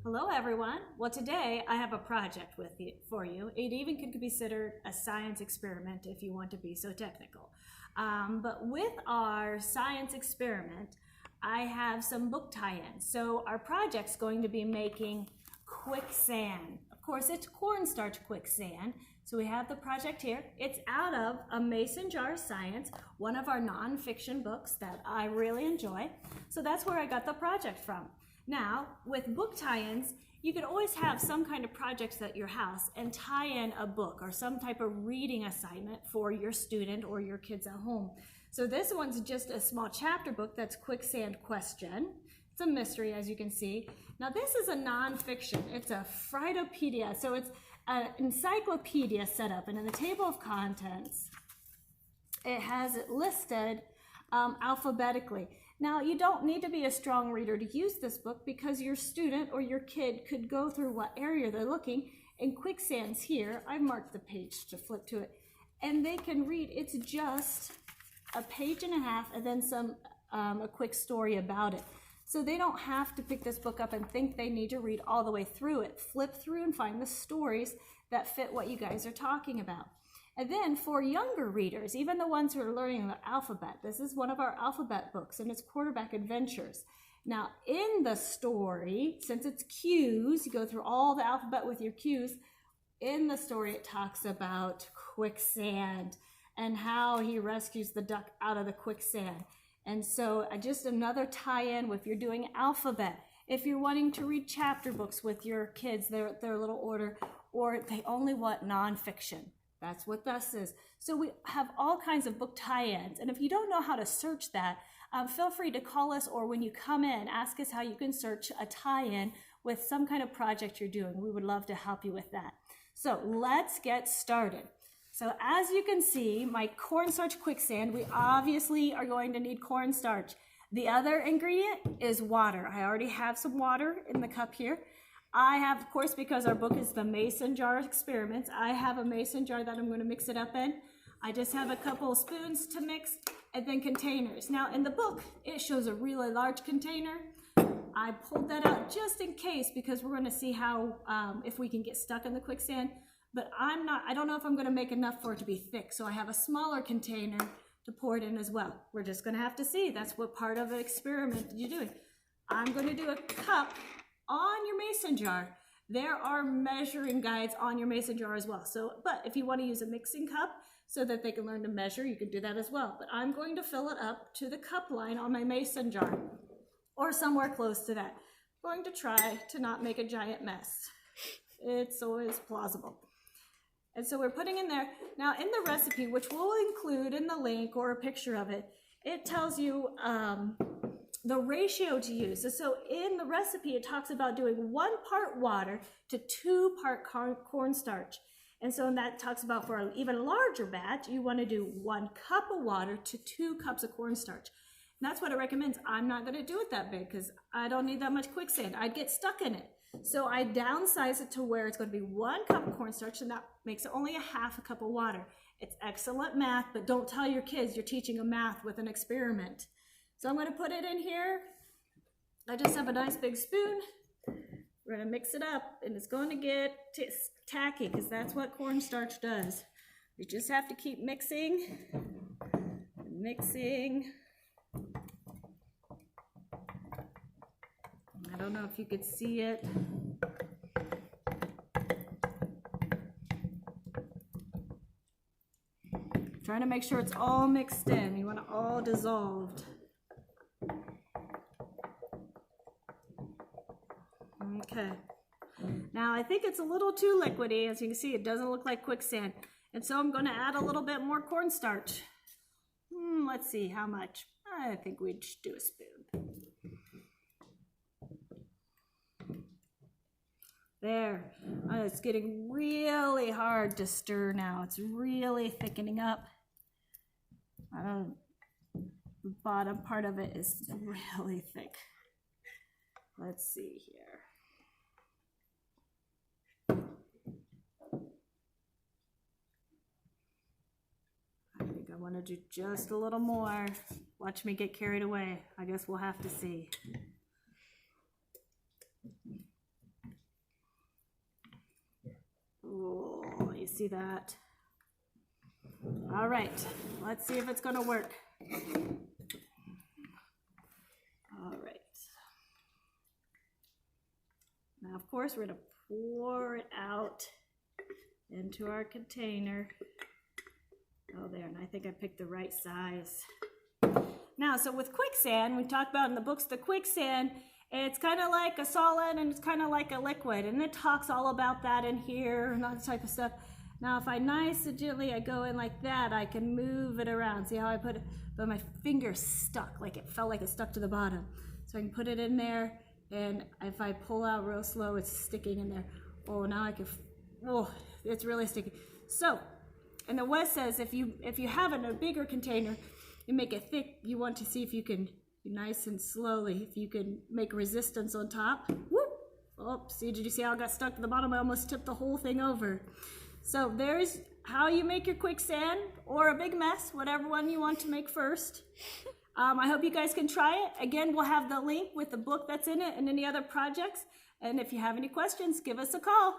Hello everyone. Well, today I have a project for you. It even could be considered a science experiment if you want to be so technical. But with our science experiment, I have some book tie-ins. So our project's going to be making quicksand. Of course, it's cornstarch quicksand. So we have the project here. It's out of a Mason Jar Science, one of our nonfiction books that I really enjoy. So that's where I got the project from. Now, with book tie-ins, you can always have some kind of projects at your house and tie in a book or some type of reading assignment for your student or your kids at home. So this one's just a small chapter book that's Quicksand Question. It's a mystery, as you can see. Now this is a nonfiction. It's a Fridopedia, so it's an encyclopedia set up, and in the table of contents, it has it listed alphabetically. Now, you don't need to be a strong reader to use this book because your student or your kid could go through what area they're looking, and Quicksand's here. I've marked the page to flip to it, and they can read. It's just a page and a half and then a quick story about it. So they don't have to pick this book up and think they need to read all the way through it. Flip through and find the stories that fit what you guys are talking about. And then for younger readers, even the ones who are learning the alphabet, this is one of our alphabet books, and it's Quarterback Adventures. Now, in the story, since it's cues, you go through all the alphabet with your cues. In the story, it talks about quicksand and how he rescues the duck out of the quicksand. And so just another tie-in if you're doing alphabet, if you're wanting to read chapter books with your kids, they're a little order, or they only want nonfiction. That's what this is. So we have all kinds of book tie-ins. And if you don't know how to search that, feel free to call us, or when you come in, ask us how you can search a tie-in with some kind of project you're doing. We would love to help you with that. So let's get started. So as you can see, my cornstarch quicksand, we obviously are going to need cornstarch. The other ingredient is water. I already have some water in the cup here. I have, of course, because our book is the Mason Jar Experiments, I have a mason jar that I'm going to mix it up in. I just have a couple of spoons to mix, and then containers. Now in the book, it shows a really large container. I pulled that out just in case because we're going to see how, if we can get stuck in the quicksand. But I don't know if I'm going to make enough for it to be thick, so I have a smaller container to pour it in as well. We're just going to have to see. That's what part of an experiment you're doing. I'm going to do a cup on your mason jar. There are measuring guides on your mason jar as well. So, but if you want to use a mixing cup so that they can learn to measure, you can do that as well. But I'm going to fill it up to the cup line on my mason jar or somewhere close to that. I'm going to try to not make a giant mess. It's always plausible. And so we're putting in there. Now in the recipe, which we'll include in the link or a picture of it, it tells you the ratio to use. So in the recipe, it talks about doing 1 part water to 2 part cornstarch. And so that talks about for an even larger batch, you want to do 1 cup of water to 2 cups of cornstarch. And that's what it recommends. I'm not going to do it that big because I don't need that much quicksand. I'd get stuck in it. So I downsize it to where it's going to be 1 cup of cornstarch, and that makes it only a half a cup of water. It's excellent math, but don't tell your kids you're teaching a math with an experiment. So I'm going to put it in here. I just have a nice big spoon. We're going to mix it up, and it's going to get tacky because that's what cornstarch does. You just have to keep mixing, mixing. I don't know if you could see it. Trying to make sure it's all mixed in. You want it all dissolved. Okay. Now I think it's a little too liquidy. As you can see, it doesn't look like quicksand. And so I'm going to add a little bit more cornstarch. Let's see how much. I think we'd just do a spoon. There. It's getting really hard to stir now. It's really thickening up. The bottom part of it is really thick. Let's see here. I think I want to do just a little more. Watch me get carried away. I guess we'll have to see. see that. All right, let's see if it's gonna work. All right. Now, of course, we're gonna pour it out into our container. Oh, there, and I think I picked the right size. Now, so with quicksand, we talked about in the books, the quicksand, it's kind of like a solid and it's kind of like a liquid, and it talks all about that in here and all that type of stuff. Now, if I nice and gently, I go in like that, I can move it around. See how I put it? But my finger's stuck, like it felt like it stuck to the bottom. So I can put it in there, and if I pull out real slow, it's sticking in there. Oh, now I can, oh, it's really sticky. So, and the West says if you have it in a bigger container, you make it thick, you want to see if you can, nice and slowly, if you can make resistance on top. Whoop! Oh, see, did you see how I got stuck to the bottom? I almost tipped the whole thing over. So there's how you make your quicksand, or a big mess, whatever one you want to make first. I hope you guys can try it. Again, we'll have the link with the book that's in it and any other projects. And if you have any questions, give us a call.